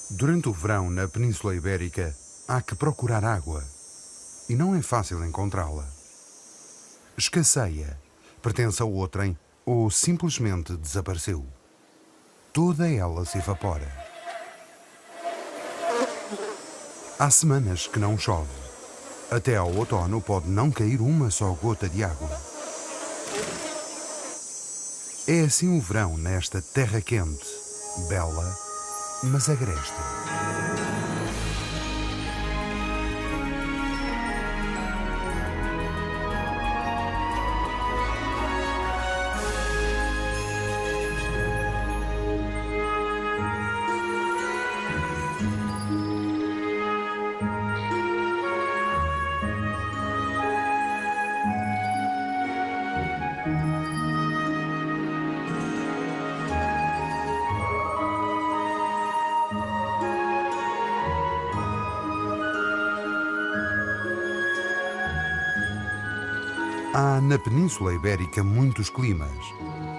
Durante o verão, na Península Ibérica, há que procurar água. E não é fácil encontrá-la. Escasseia, pertence a outrem ou simplesmente desapareceu. Toda ela se evapora. Há semanas que não chove. Até ao outono pode não cair uma só gota de água. É assim o verão nesta terra quente, bela, mas agreste. Há na Península Ibérica muitos climas.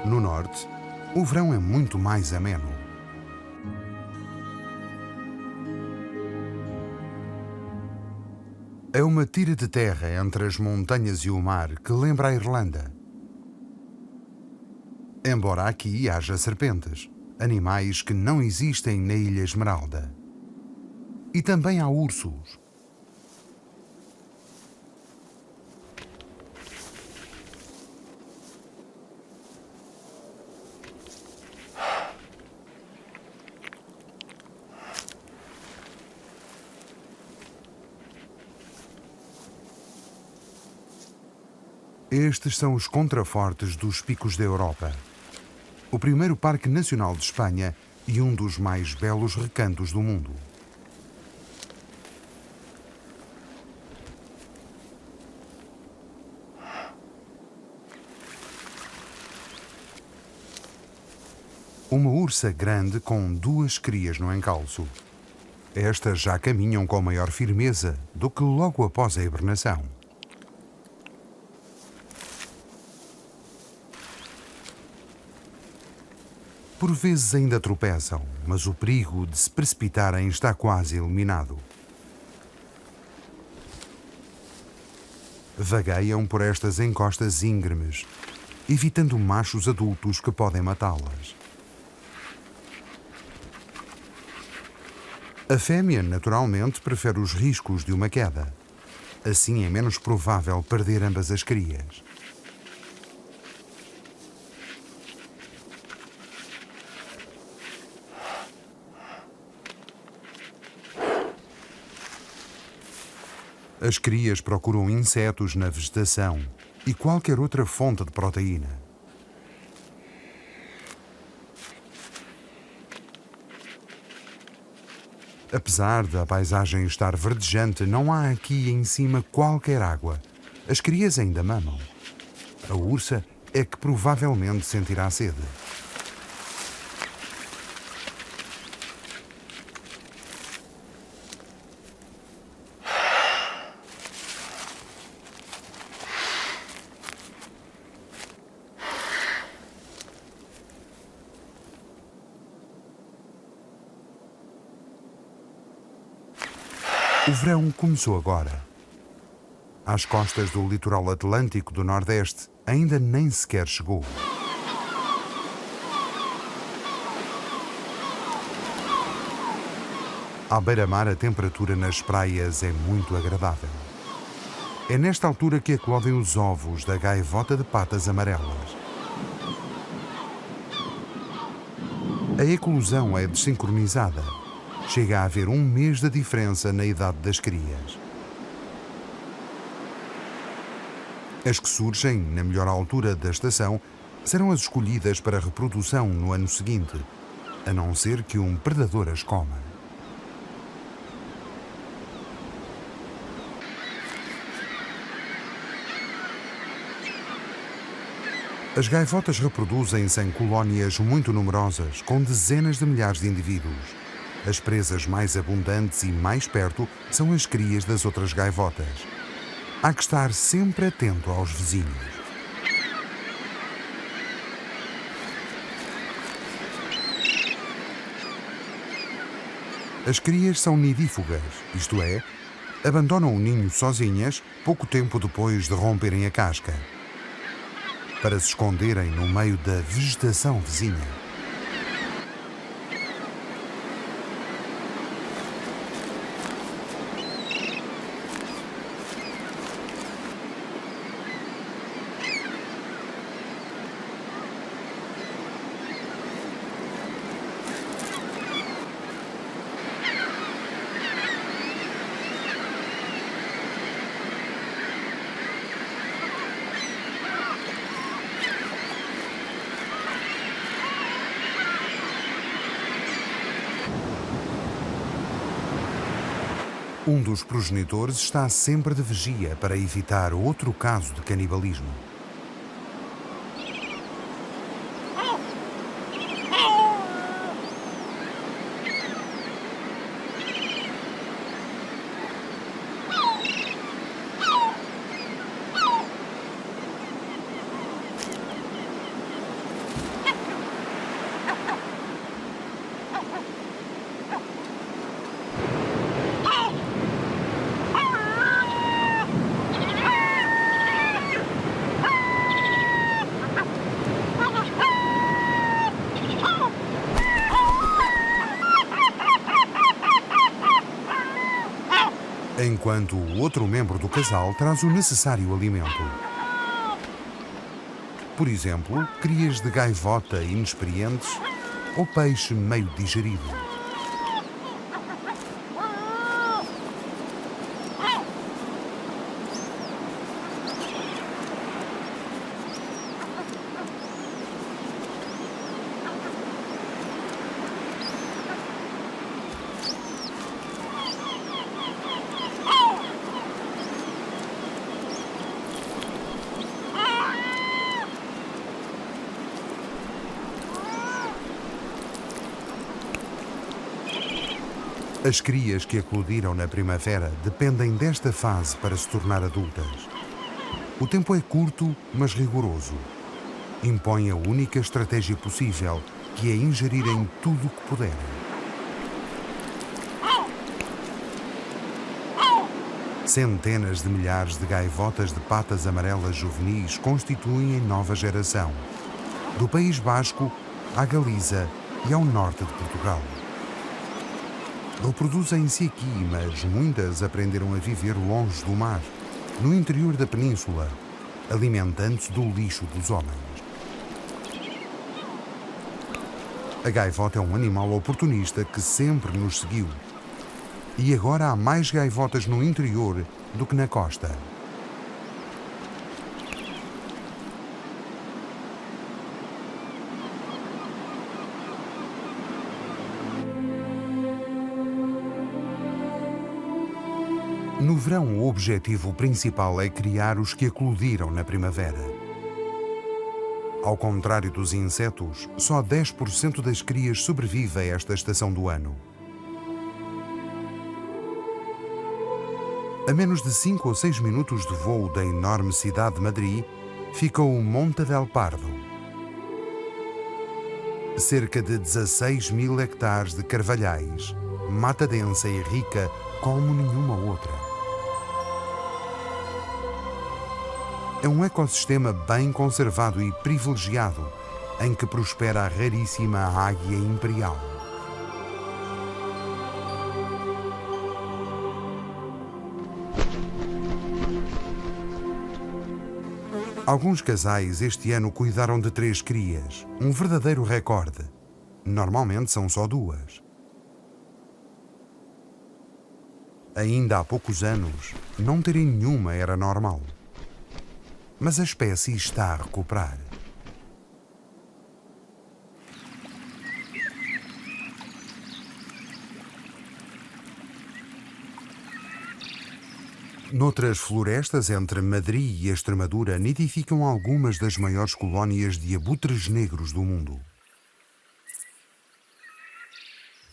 No norte, o verão é muito mais ameno. É uma tira de terra entre as montanhas e o mar que lembra a Irlanda. Embora aqui haja serpentes, animais que não existem na Ilha Esmeralda. E também há ursos. Estes são os contrafortes dos Picos da Europa. O primeiro parque nacional de Espanha e um dos mais belos recantos do mundo. Uma ursa grande com 2 crias no encalço. Estas já caminham com maior firmeza do que logo após a hibernação. Por vezes ainda tropeçam, mas o perigo de se precipitarem está quase eliminado. Vagueiam por estas encostas íngremes, evitando machos adultos que podem matá-las. A fêmea, naturalmente, prefere os riscos de uma queda. Assim é menos provável perder ambas as crias. As crias procuram insetos na vegetação e qualquer outra fonte de proteína. Apesar da paisagem estar verdejante, não há aqui em cima qualquer água. As crias ainda mamam. A ursa é que provavelmente sentirá sede. O verão começou agora. Às costas do litoral atlântico do Nordeste ainda nem sequer chegou. À beira-mar, a temperatura nas praias é muito agradável. É nesta altura que eclodem os ovos da gaivota de patas amarelas. A eclosão é desincronizada. Chega a haver 1 mês de diferença na idade das crias. As que surgem na melhor altura da estação serão as escolhidas para reprodução no ano seguinte, a não ser que um predador as coma. As gaivotas reproduzem-se em colónias muito numerosas, com dezenas de milhares de indivíduos. As presas mais abundantes e mais perto são as crias das outras gaivotas. Há que estar sempre atento aos vizinhos. As crias são nidífugas, isto é, abandonam o ninho sozinhas pouco tempo depois de romperem a casca, para se esconderem no meio da vegetação vizinha. Um dos progenitores está sempre de vigia para evitar outro caso de canibalismo. Enquanto o outro membro do casal traz o necessário alimento. Por exemplo, crias de gaivota inexperientes ou peixe meio digerido. As crias que eclodiram na primavera dependem desta fase para se tornar adultas. O tempo é curto, mas rigoroso. Impõe a única estratégia possível, que é ingerirem tudo o que puderem. Centenas de milhares de gaivotas de patas amarelas juvenis constituem a nova geração, do País Basco à Galiza e ao norte de Portugal. Reproduzem-se aqui, mas muitas aprenderam a viver longe do mar, no interior da península, alimentando-se do lixo dos homens. A gaivota é um animal oportunista que sempre nos seguiu. E agora há mais gaivotas no interior do que na costa. No verão, o objetivo principal é criar os que eclodiram na primavera. Ao contrário dos insetos, só 10% das crias sobrevive a esta estação do ano. A menos de 5 ou 6 minutos de voo da enorme cidade de Madrid, fica o Monte del Pardo. Cerca de 16.000 hectares de carvalhais, mata densa e rica como nenhuma outra. É um ecossistema bem conservado e privilegiado, em que prospera a raríssima águia imperial. Alguns casais este ano cuidaram de 3 crias, um verdadeiro recorde. Normalmente são só 2. Ainda há poucos anos, não terem nenhuma era normal. Mas a espécie está a recuperar. Noutras florestas entre Madrid e Extremadura nidificam algumas das maiores colónias de abutres negros do mundo.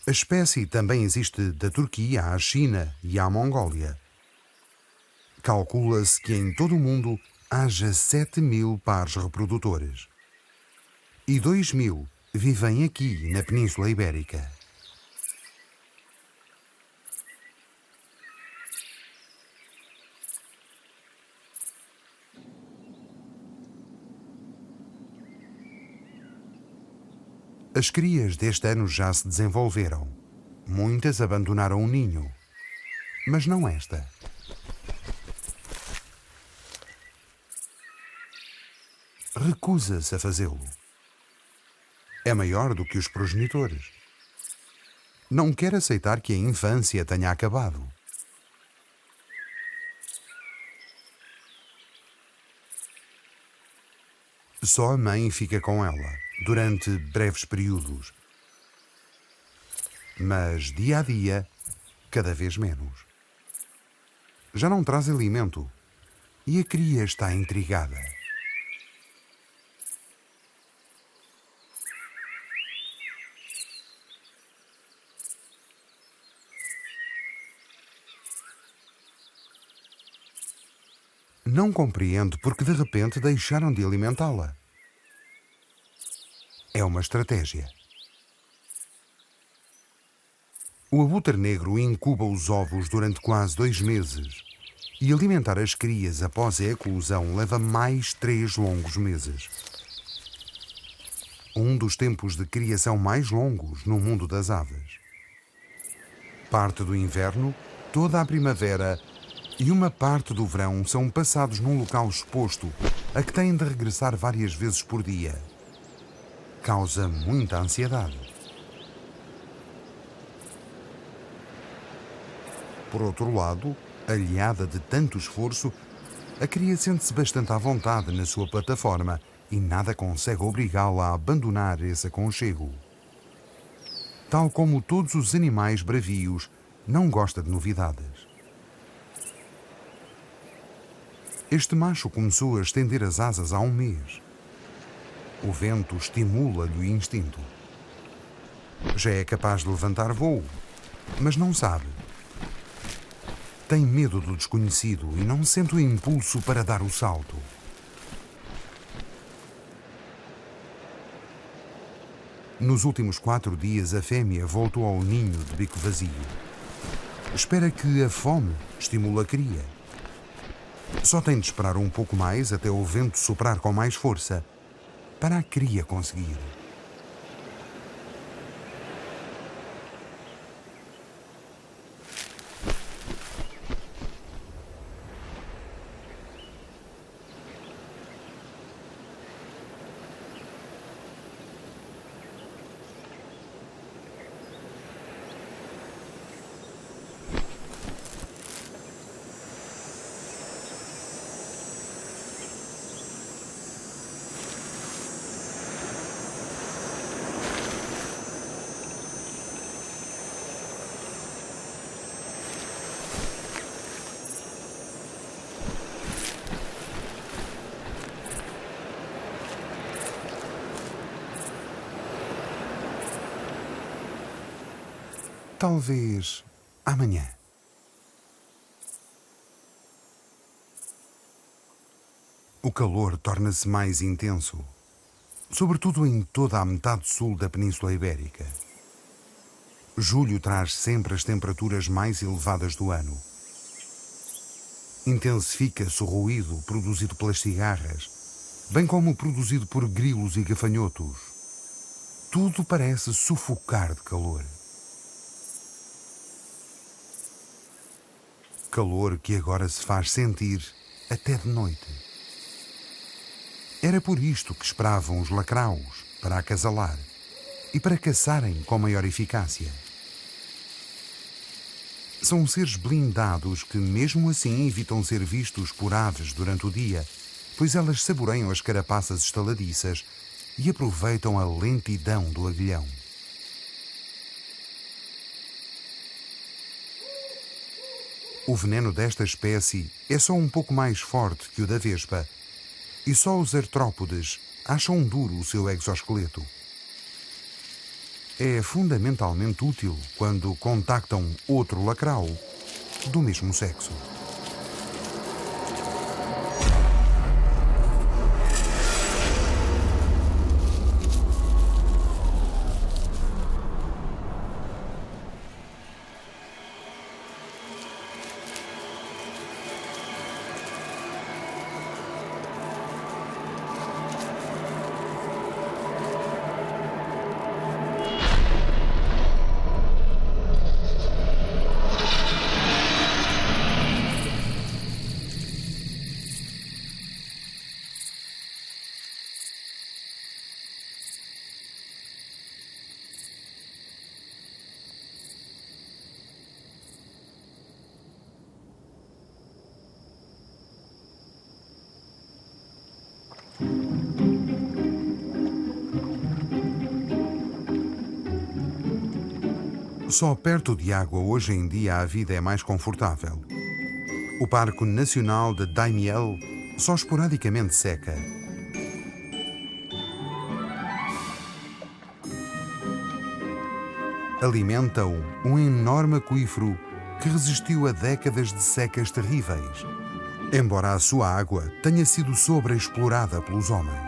A espécie também existe da Turquia à China e à Mongólia. Calcula-se que em todo o mundo haja 7.000 pares reprodutores. E 2.000 vivem aqui na Península Ibérica. As crias deste ano já se desenvolveram. Muitas abandonaram o ninho, mas não esta. Recusa-se a fazê-lo. É maior do que os progenitores. Não quer aceitar que a infância tenha acabado. Só a mãe fica com ela, durante breves períodos. Mas, dia a dia, cada vez menos. Já não traz alimento e a cria está intrigada. Não compreende porque de repente deixaram de alimentá-la. É uma estratégia. O abutre negro incuba os ovos durante quase 2 meses e alimentar as crias após a eclosão leva mais 3 longos meses. Um dos tempos de criação mais longos no mundo das aves. Parte do inverno, toda a primavera e uma parte do verão são passados num local exposto a que têm de regressar várias vezes por dia. Causa muita ansiedade. Por outro lado, aliada de tanto esforço, a cria sente-se bastante à vontade na sua plataforma e nada consegue obrigá-la a abandonar esse aconchego. Tal como todos os animais bravios, não gosta de novidades. Este macho começou a estender as asas há 1 mês. O vento estimula-lhe o instinto. Já é capaz de levantar voo, mas não sabe. Tem medo do desconhecido e não sente o impulso para dar o salto. Nos últimos 4 dias, a fêmea voltou ao ninho de bico vazio. Espera que a fome estimule a cria. Só tem de esperar um pouco mais até o vento soprar com mais força para a cria conseguir. Talvez amanhã. O calor torna-se mais intenso, sobretudo em toda a metade sul da Península Ibérica. Julho traz sempre as temperaturas mais elevadas do ano. Intensifica-se o ruído produzido pelas cigarras, bem como o produzido por grilos e gafanhotos. Tudo parece sufocar de calor. Calor que agora se faz sentir até de noite. Era por isto que esperavam os lacraus para acasalar e para caçarem com maior eficácia. São seres blindados que mesmo assim evitam ser vistos por aves durante o dia, pois elas saboreiam as carapaças estaladiças e aproveitam a lentidão do aguilhão. O veneno desta espécie é só um pouco mais forte que o da vespa, e só os artrópodes acham duro o seu exoesqueleto. É fundamentalmente útil quando contactam outro lacrau do mesmo sexo. Só perto de água hoje em dia a vida é mais confortável. O Parque Nacional de Daimiel só esporadicamente seca. Alimenta-o um enorme aquífero que resistiu a décadas de secas terríveis, embora a sua água tenha sido sobreexplorada pelos homens.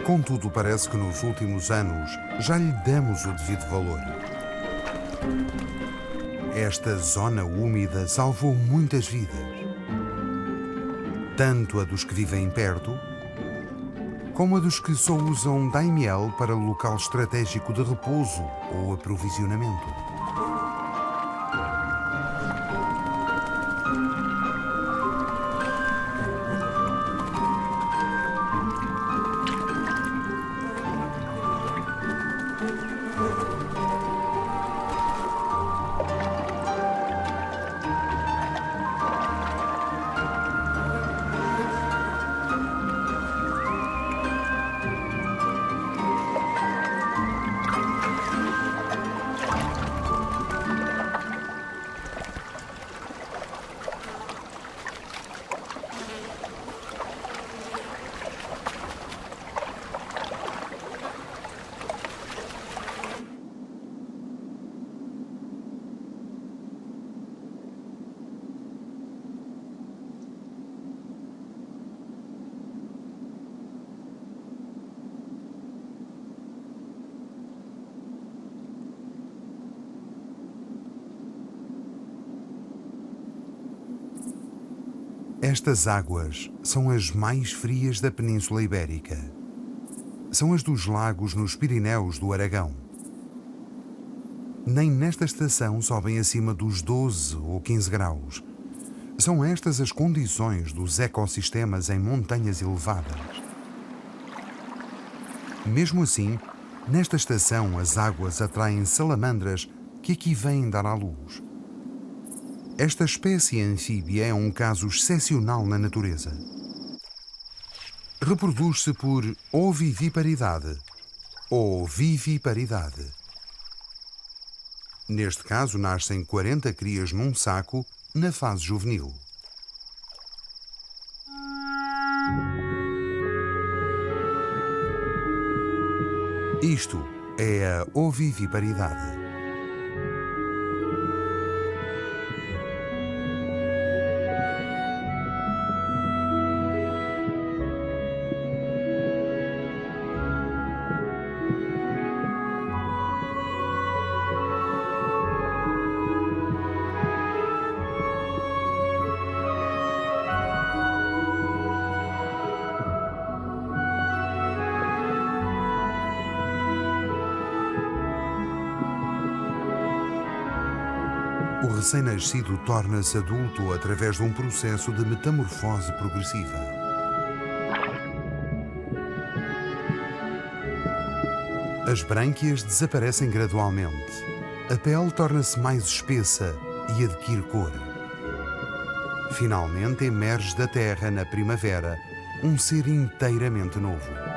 Contudo, parece que nos últimos anos já lhe demos o devido valor. Esta zona úmida salvou muitas vidas, tanto a dos que vivem perto, como a dos que só usam Daimiel para local estratégico de repouso ou aprovisionamento. Estas águas são as mais frias da Península Ibérica. São as dos lagos nos Pirineus do Aragão. Nem nesta estação sobem acima dos 12 ou 15 graus. São estas as condições dos ecossistemas em montanhas elevadas. Mesmo assim, nesta estação as águas atraem salamandras que aqui vêm dar à luz. Esta espécie anfíbia é um caso excepcional na natureza. Reproduz-se por oviviparidade ou viviparidade. Neste caso, nascem 40 crias num saco na fase juvenil. Isto é a oviviparidade. O recém-nascido torna-se adulto através de um processo de metamorfose progressiva. As brânquias desaparecem gradualmente. A pele torna-se mais espessa e adquire cor. Finalmente emerge da terra na primavera um ser inteiramente novo.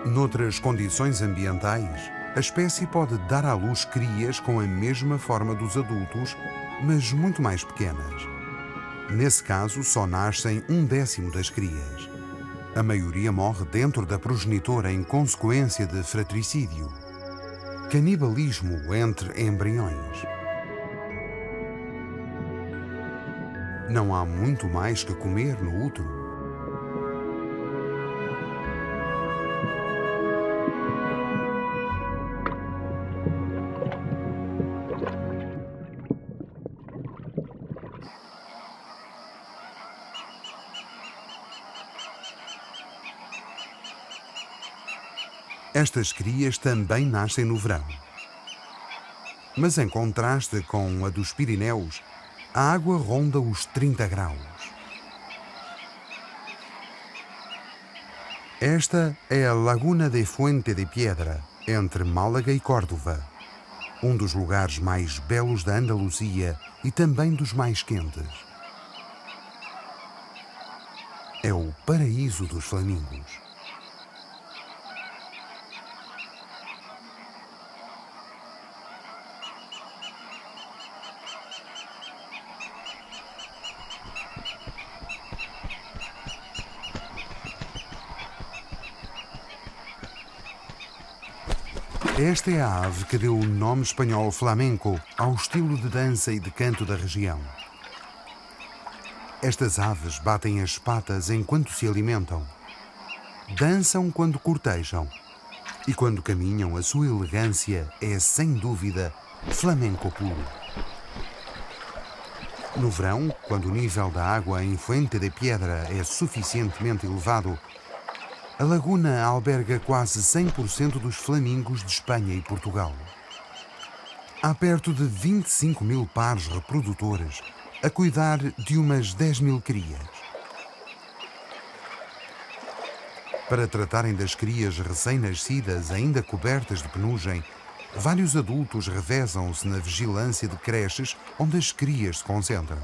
Noutras condições ambientais, a espécie pode dar à luz crias com a mesma forma dos adultos, mas muito mais pequenas. Nesse caso, só nascem 1/10 das crias. A maioria morre dentro da progenitora em consequência de fratricídio, canibalismo entre embriões. Não há muito mais que comer no útero. Estas crias também nascem no verão. Mas em contraste com a dos Pirineus, a água ronda os 30 graus. Esta é a Laguna de Fuente de Piedra, entre Málaga e Córdoba, um dos lugares mais belos da Andaluzia e também dos mais quentes. É o paraíso dos flamingos. Esta é a ave que deu o nome espanhol flamenco ao estilo de dança e de canto da região. Estas aves batem as patas enquanto se alimentam, dançam quando cortejam e quando caminham a sua elegância é, sem dúvida, flamenco puro. No verão, quando o nível da água em Fuente de Piedra é suficientemente elevado, a laguna alberga quase 100% dos flamingos de Espanha e Portugal. Há perto de 25 mil pares reprodutores a cuidar de umas 10 mil crias. Para tratarem das crias recém-nascidas ainda cobertas de penugem, vários adultos revezam-se na vigilância de creches onde as crias se concentram.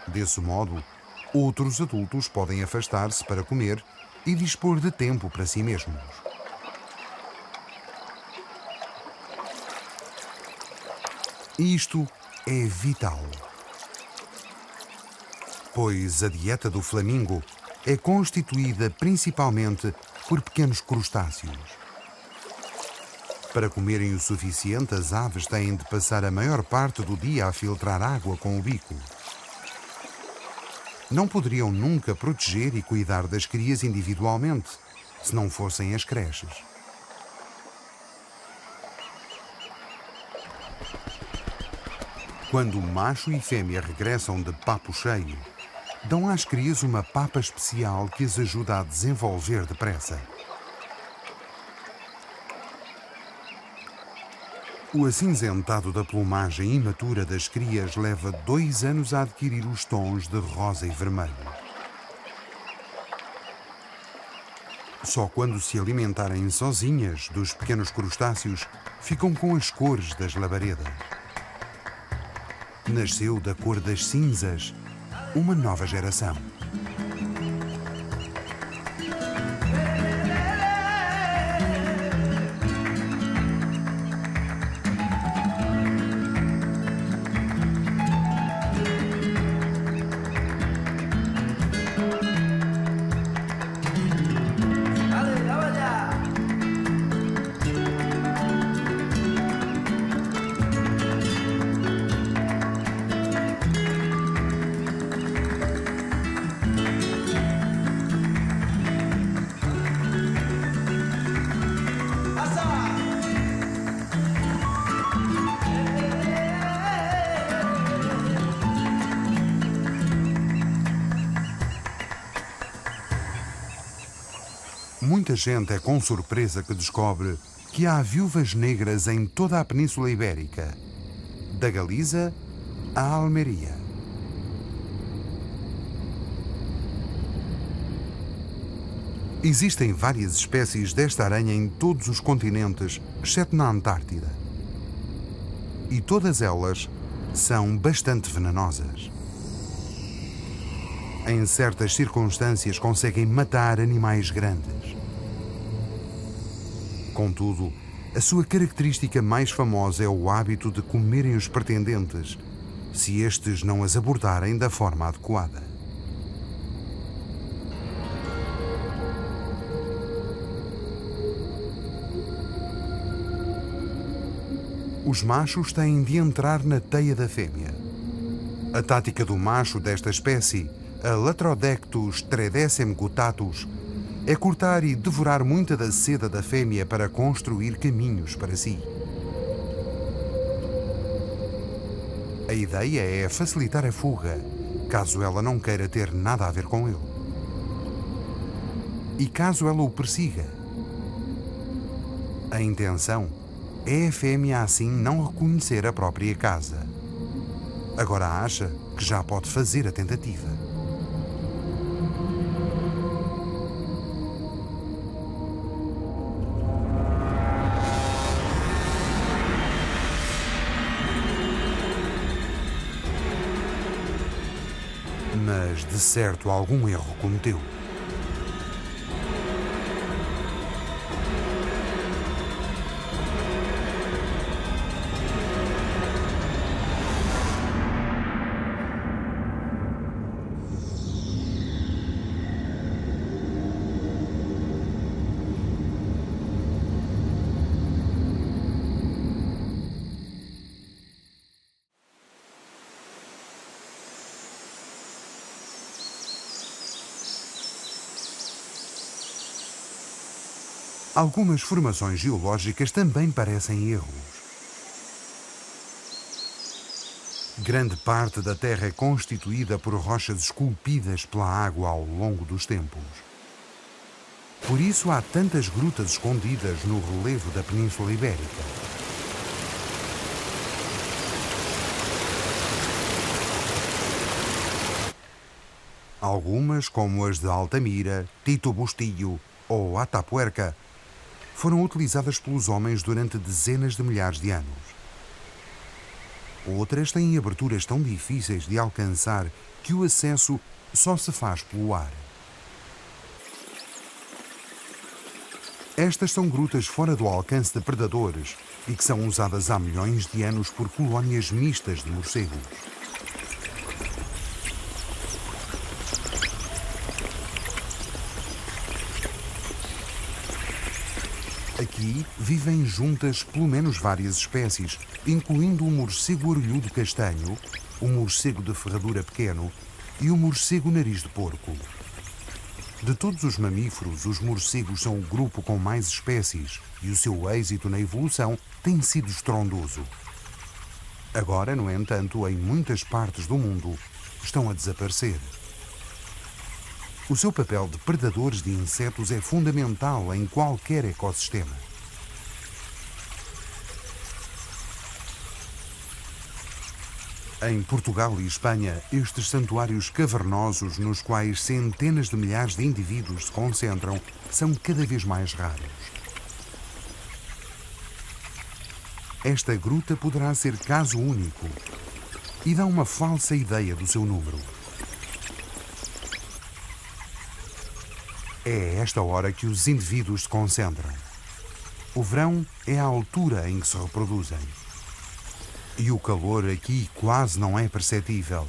Desse modo, outros adultos podem afastar-se para comer e dispor de tempo para si mesmos. Isto é vital, pois a dieta do flamingo é constituída principalmente por pequenos crustáceos. Para comerem o suficiente, as aves têm de passar a maior parte do dia a filtrar água com o bico. Não poderiam nunca proteger e cuidar das crias individualmente, se não fossem as creches. Quando macho e fêmea regressam de papo cheio, dão às crias uma papa especial que as ajuda a desenvolver depressa. O acinzentado da plumagem imatura das crias leva 2 anos a adquirir os tons de rosa e vermelho. Só quando se alimentarem sozinhas dos pequenos crustáceos ficam com as cores das labaredas. Nasceu da cor das cinzas uma nova geração. Muita gente é com surpresa que descobre que há viúvas negras em toda a Península Ibérica, da Galiza à Almeria. Existem várias espécies desta aranha em todos os continentes, exceto na Antártida. E todas elas são bastante venenosas. Em certas circunstâncias conseguem matar animais grandes. Contudo, a sua característica mais famosa é o hábito de comerem os pretendentes, se estes não as abordarem da forma adequada. Os machos têm de entrar na teia da fêmea. A tática do macho desta espécie, a Latrodectus tredecemgutatus, é cortar e devorar muita da seda da fêmea para construir caminhos para si. A ideia é facilitar a fuga, caso ela não queira ter nada a ver com ele. E caso ela o persiga. A intenção é a fêmea assim não reconhecer a própria casa. Agora acha que já pode fazer a tentativa. Mas, de certo, algum erro cometeu. Algumas formações geológicas também parecem erros. Grande parte da Terra é constituída por rochas esculpidas pela água ao longo dos tempos. Por isso há tantas grutas escondidas no relevo da Península Ibérica. Algumas, como as de Altamira, Tito Bustillo ou Atapuerca, foram utilizadas pelos homens durante dezenas de milhares de anos. Outras têm aberturas tão difíceis de alcançar que o acesso só se faz pelo ar. Estas são grutas fora do alcance de predadores e que são usadas há milhões de anos por colónias mistas de morcegos. Aqui vivem juntas pelo menos várias espécies, incluindo o morcego orelhudo castanho, o morcego de ferradura pequeno e o morcego nariz de porco. De todos os mamíferos, os morcegos são o grupo com mais espécies e o seu êxito na evolução tem sido estrondoso. Agora, no entanto, em muitas partes do mundo, estão a desaparecer. O seu papel de predadores de insetos é fundamental em qualquer ecossistema. Em Portugal e Espanha, estes santuários cavernosos, nos quais centenas de milhares de indivíduos se concentram, são cada vez mais raros. Esta gruta poderá ser caso único e dá uma falsa ideia do seu número. É a esta hora que os indivíduos se concentram. O verão é a altura em que se reproduzem. E o calor aqui quase não é perceptível.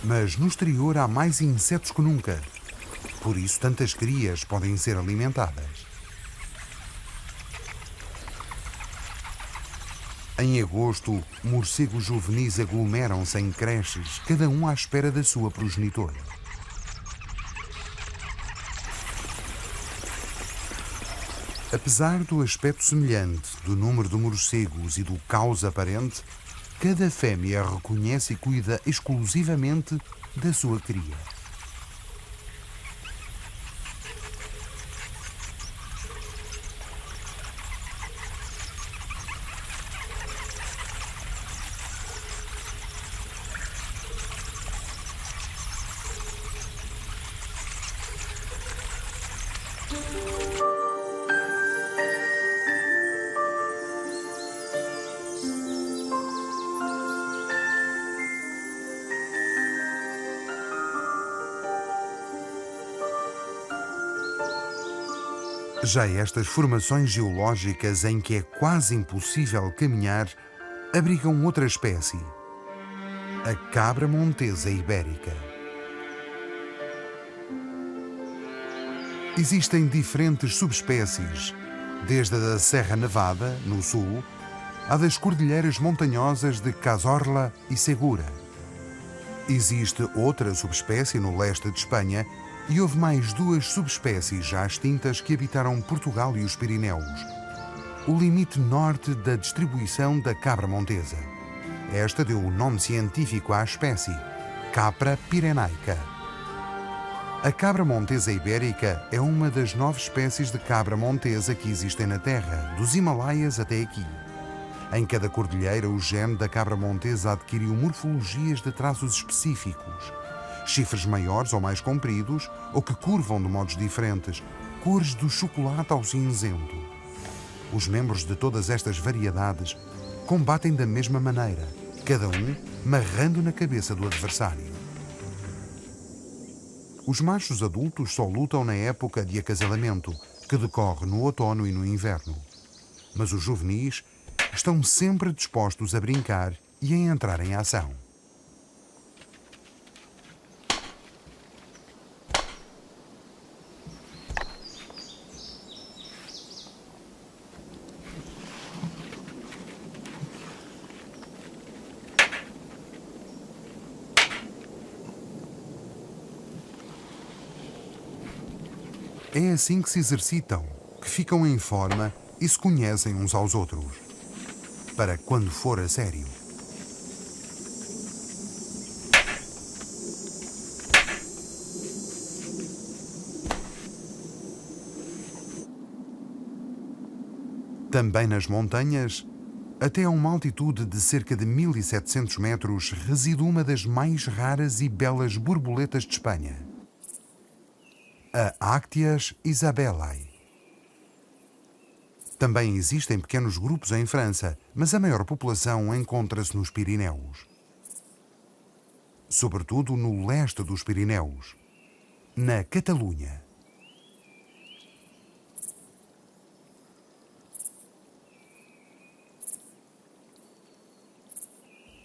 Mas no exterior há mais insetos que nunca. Por isso, tantas crias podem ser alimentadas. Em agosto, morcegos juvenis aglomeram-se em creches, cada um à espera da sua progenitora. Apesar do aspecto semelhante, do número de morcegos e do caos aparente, cada fêmea reconhece e cuida exclusivamente da sua cria. Já estas formações geológicas em que é quase impossível caminhar, abrigam outra espécie, a cabra montesa ibérica. Existem diferentes subespécies, desde a da Serra Nevada, no sul, à das cordilheiras montanhosas de Cazorla e Segura. Existe outra subespécie no leste de Espanha e houve mais duas subespécies já extintas que habitaram Portugal e os Pirineus, o limite norte da distribuição da cabra montesa. Esta deu o nome científico à espécie, Capra pyrenaica. A cabra montesa ibérica é uma das 9 espécies de cabra montesa que existem na Terra, dos Himalaias até aqui. Em cada cordilheira, o gene da cabra montesa adquiriu morfologias de traços específicos, chifres maiores ou mais compridos, ou que curvam de modos diferentes, cores do chocolate ao cinzento. Os membros de todas estas variedades combatem da mesma maneira, cada um marrando na cabeça do adversário. Os machos adultos só lutam na época de acasalamento, que decorre no outono e no inverno. Mas os juvenis estão sempre dispostos a brincar e a entrar em ação. É assim que se exercitam, que ficam em forma e se conhecem uns aos outros. Para quando for a sério. Também nas montanhas, até a uma altitude de cerca de 1700 metros, reside uma das mais raras e belas borboletas de Espanha. A Actias isabellae. Também existem pequenos grupos em França, mas a maior população encontra-se nos Pirineus. Sobretudo no leste dos Pirineus, na Catalunha.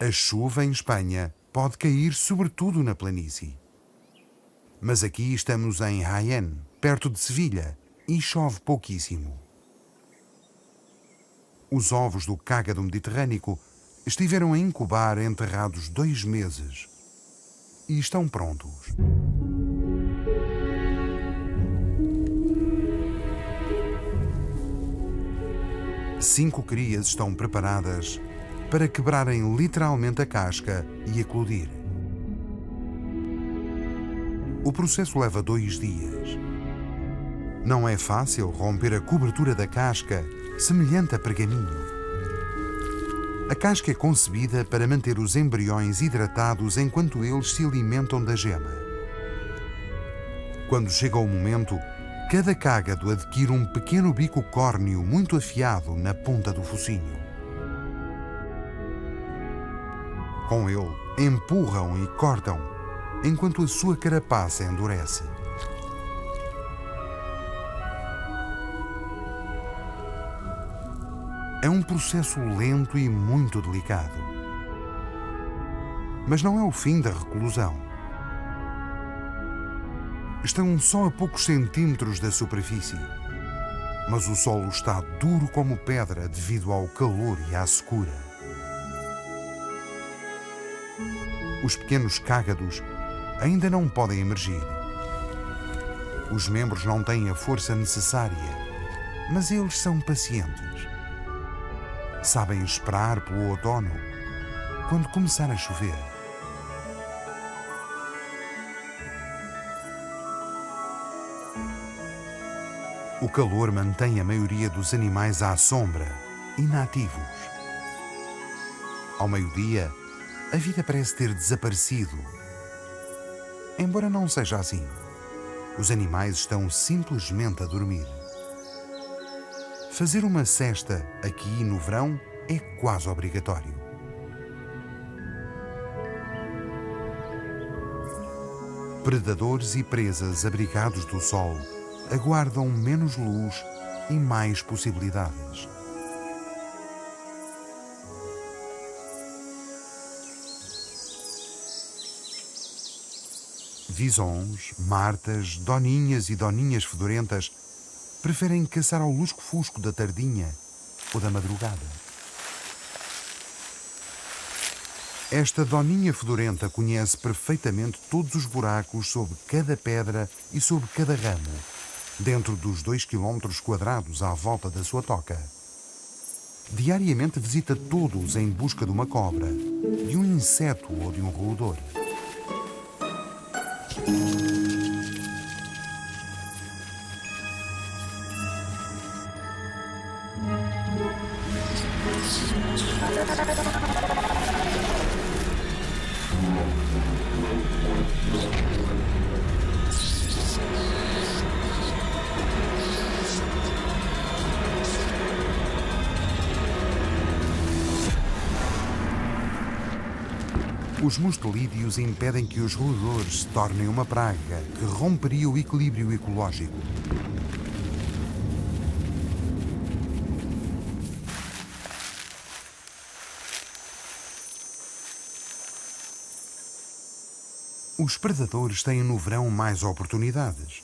A chuva em Espanha pode cair sobretudo na planície. Mas aqui estamos em Jaén, perto de Sevilha, e chove pouquíssimo. Os ovos do cágado mediterrâneo estiveram a incubar enterrados 2 meses e estão prontos. Cinco crias estão preparadas para quebrarem literalmente a casca e eclodir. O processo leva 2 dias. Não é fácil romper a cobertura da casca, semelhante a pergaminho. A casca é concebida para manter os embriões hidratados enquanto eles se alimentam da gema. Quando chega o momento, cada cágado adquire um pequeno bico córneo muito afiado na ponta do focinho. Com ele, empurram e cortam, enquanto a sua carapaça endurece. É um processo lento e muito delicado. Mas não é o fim da reclusão. Estão só a poucos centímetros da superfície, mas o solo está duro como pedra devido ao calor e à secura. Os pequenos cágados ainda não podem emergir. Os membros não têm a força necessária, mas eles são pacientes. Sabem esperar pelo outono, quando começar a chover. O calor mantém a maioria dos animais à sombra, inativos. Ao meio-dia, a vida parece ter desaparecido. Embora não seja assim, os animais estão simplesmente a dormir. Fazer uma cesta aqui no verão é quase obrigatório. Predadores e presas abrigados do sol aguardam menos luz e mais possibilidades. Visões, martas, doninhas e doninhas fedorentas preferem caçar ao lusco-fusco da tardinha ou da madrugada. Esta doninha fedorenta conhece perfeitamente todos os buracos sob cada pedra e sob cada ramo, dentro dos 2 km² à volta da sua toca. Diariamente visita todos em busca de uma cobra, de um inseto ou de um roedor. Os mustelídeos impedem que os roedores se tornem uma praga que romperia o equilíbrio ecológico. Os predadores têm no verão mais oportunidades.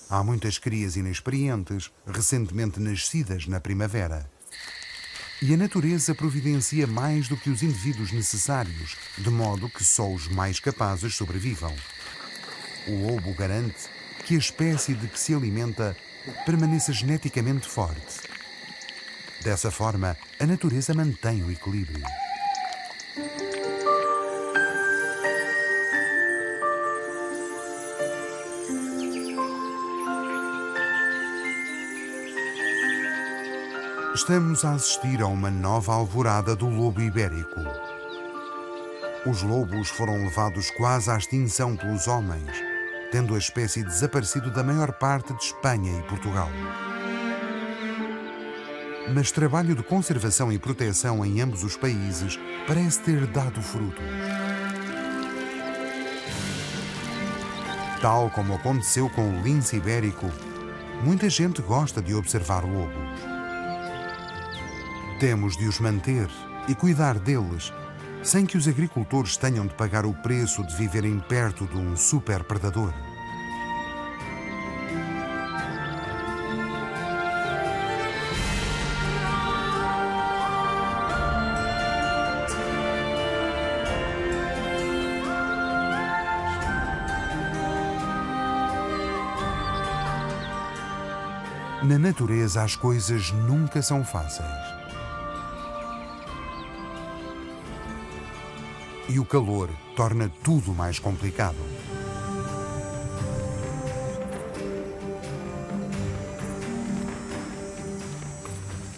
Há muitas crias inexperientes, recentemente nascidas na primavera. E a natureza providencia mais do que os indivíduos necessários, de modo que só os mais capazes sobrevivam. O lobo garante que a espécie de que se alimenta permaneça geneticamente forte. Dessa forma, a natureza mantém o equilíbrio. Estamos a assistir a uma nova alvorada do lobo ibérico. Os lobos foram levados quase à extinção pelos homens, tendo a espécie desaparecido da maior parte de Espanha e Portugal. Mas trabalho de conservação e proteção em ambos os países parece ter dado frutos. Tal como aconteceu com o lince ibérico, muita gente gosta de observar lobos. Temos de os manter e cuidar deles, sem que os agricultores tenham de pagar o preço de viverem perto de um superpredador. Na natureza, as coisas nunca são fáceis. E o calor torna tudo mais complicado.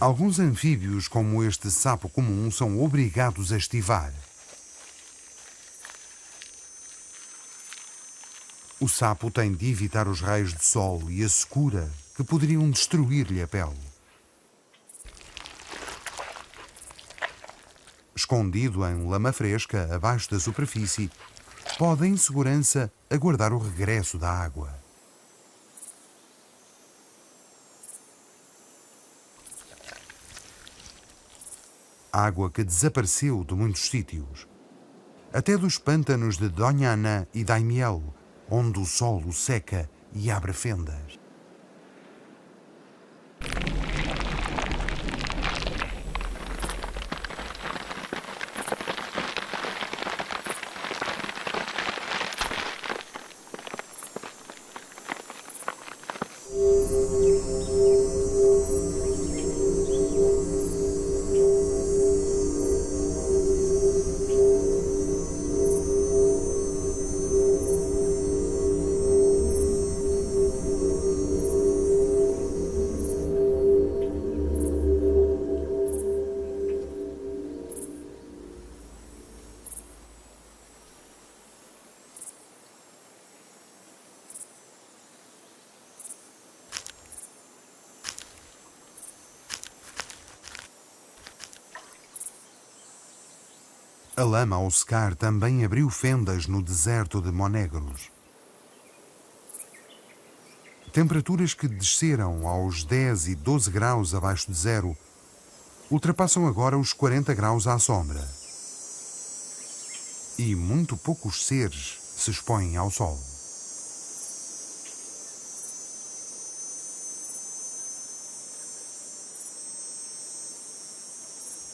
Alguns anfíbios, como este sapo comum, são obrigados a estivar. O sapo tem de evitar os raios de sol e a secura que poderiam destruir-lhe a pele. Escondido em lama fresca, abaixo da superfície, pode em segurança aguardar o regresso da água. Água que desapareceu de muitos sítios, até dos pântanos de Doñana e Daimiel, onde o solo seca e abre fendas. A lama ao secar também abriu fendas no deserto de Monegros. Temperaturas que desceram aos 10 e 12 graus abaixo de zero ultrapassam agora os 40 graus à sombra. E muito poucos seres se expõem ao sol.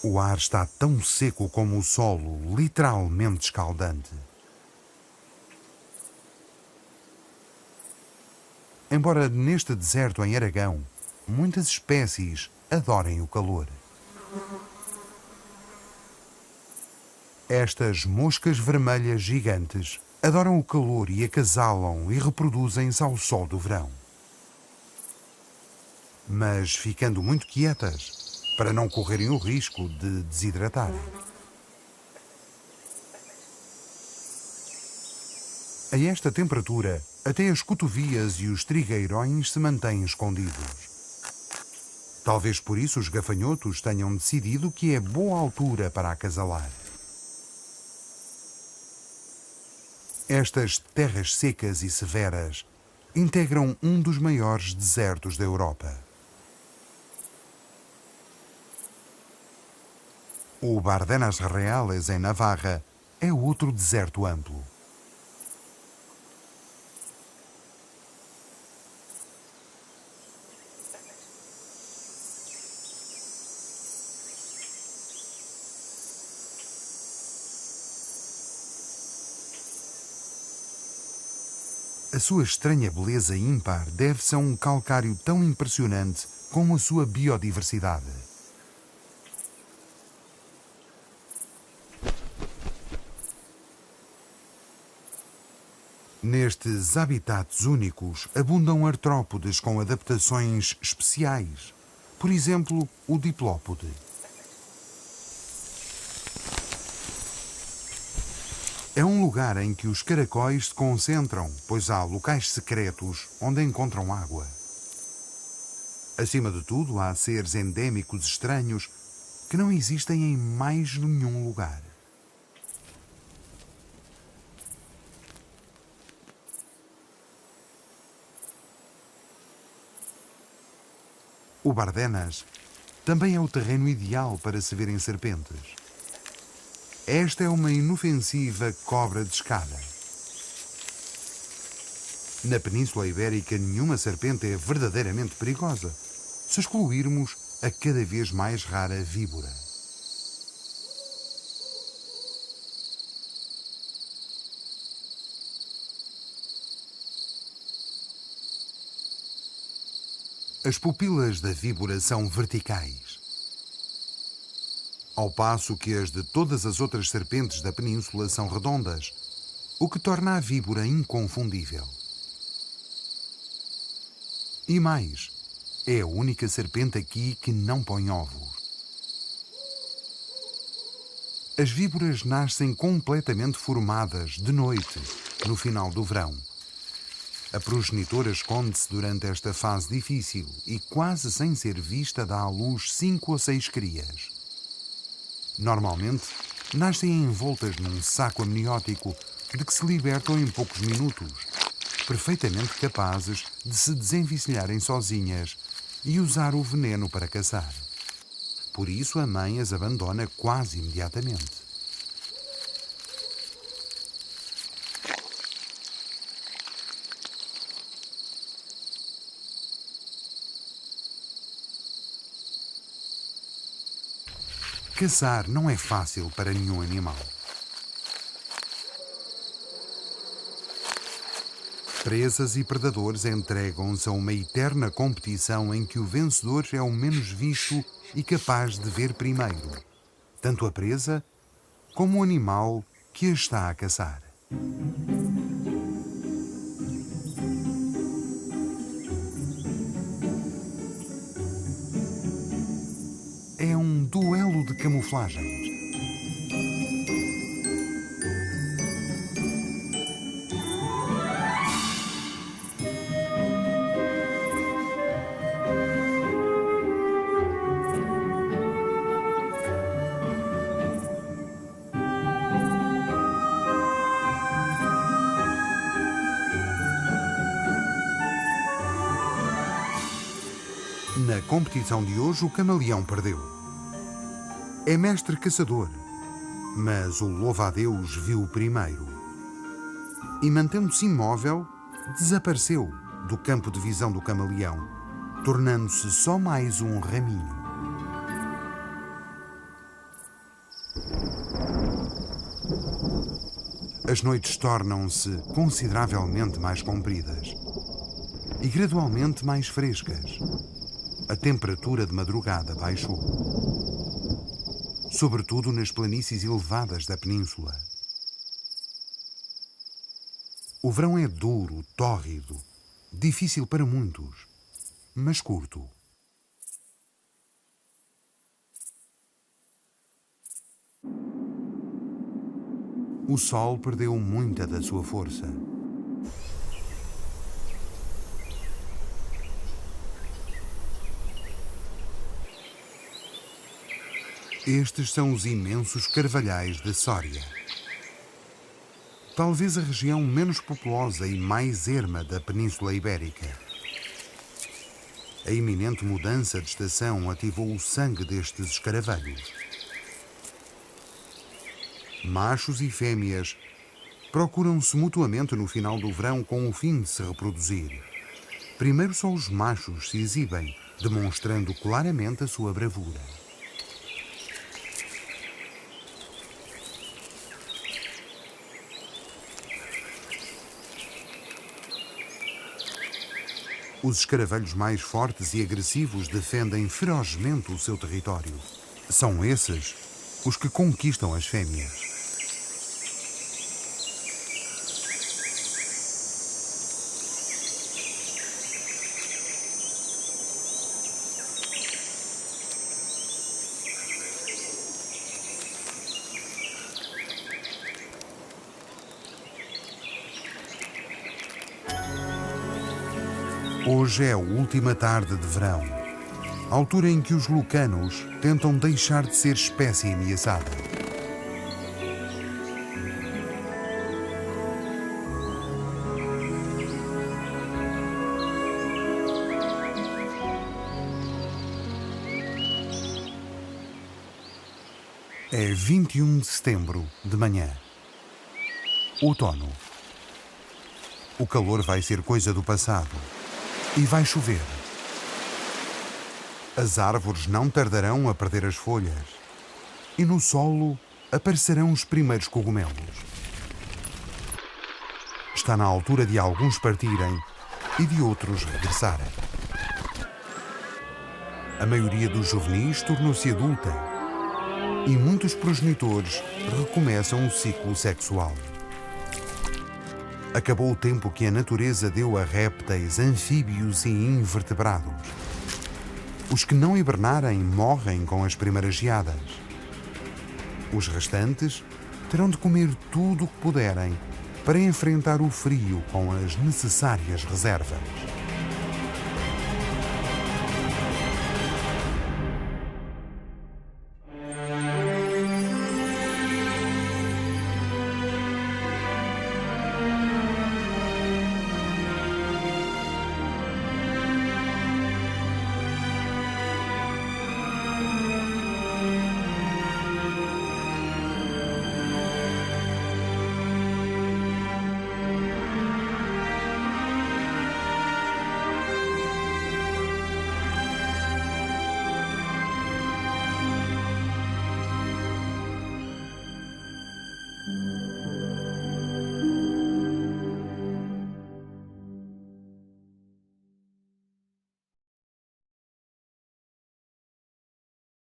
O ar está tão seco como o solo, literalmente escaldante. Embora neste deserto em Aragão, muitas espécies adorem o calor. Estas moscas vermelhas gigantes adoram o calor e acasalam e reproduzem-se ao sol do verão. Mas ficando muito quietas, para não correrem o risco de desidratar. A esta temperatura, até as cotovias e os trigueirões se mantêm escondidos. Talvez por isso os gafanhotos tenham decidido que é boa altura para acasalar. Estas terras secas e severas integram um dos maiores desertos da Europa. O Bardenas Reales, em Navarra, é outro deserto amplo. A sua estranha beleza ímpar deve-se a um calcário tão impressionante como a sua biodiversidade. Nestes habitats únicos abundam artrópodes com adaptações especiais. Por exemplo, o diplópode. É um lugar em que os caracóis se concentram, pois há locais secretos onde encontram água. Acima de tudo, há seres endémicos estranhos que não existem em mais nenhum lugar. O Bardenas também é o terreno ideal para se verem serpentes. Esta é uma inofensiva cobra de escada. Na Península Ibérica, nenhuma serpente é verdadeiramente perigosa, se excluirmos a cada vez mais rara víbora. As pupilas da víbora são verticais, ao passo que as de todas as outras serpentes da península são redondas, o que torna a víbora inconfundível. E mais, é a única serpente aqui que não põe ovos. As víboras nascem completamente formadas de noite, no final do verão. A progenitora esconde-se durante esta fase difícil e, quase sem ser vista, dá à luz 5 ou 6 crias. Normalmente, nascem envoltas num saco amniótico de que se libertam em poucos minutos, perfeitamente capazes de se desenvencilharem sozinhas e usar o veneno para caçar. Por isso, a mãe as abandona quase imediatamente. Caçar não é fácil para nenhum animal. Presas e predadores entregam-se a uma eterna competição em que o vencedor é o menos visto e capaz de ver primeiro, tanto a presa como o animal que a está a caçar. É um duelo de camuflagens. Na competição de hoje, o camaleão perdeu. É mestre caçador, mas o louva-a-Deus viu primeiro. E, mantendo-se imóvel, desapareceu do campo de visão do camaleão, tornando-se só mais um raminho. As noites tornam-se consideravelmente mais compridas e gradualmente mais frescas. A temperatura de madrugada baixou, sobretudo nas planícies elevadas da península. O verão é duro, tórrido, difícil para muitos, mas curto. O sol perdeu muita da sua força. Estes são os imensos carvalhais de Sória. talvez a região menos populosa e mais erma da Península Ibérica. A iminente mudança de estação ativou o sangue destes escaravelhos. Machos e fêmeas procuram-se mutuamente no final do verão com o fim de se reproduzir. Primeiro só os machos se exibem, demonstrando claramente a sua bravura. Os escaravelhos mais fortes e agressivos defendem ferozmente o seu território. São esses os que conquistam as fêmeas. Hoje é a última tarde de verão, altura em que os lucanos tentam deixar de ser espécie ameaçada. É 21 de setembro, de manhã. Outono. O calor vai ser coisa do passado. E vai chover. As árvores não tardarão a perder as folhas. E no solo aparecerão os primeiros cogumelos. Está na altura de alguns partirem e de outros regressarem. A maioria dos juvenis tornou-se adulta. E muitos progenitores recomeçam o ciclo sexual. Acabou o tempo que a natureza deu a répteis, anfíbios e invertebrados. Os que não hibernarem morrem com as primeiras geadas. Os restantes terão de comer tudo o que puderem para enfrentar o frio com as necessárias reservas.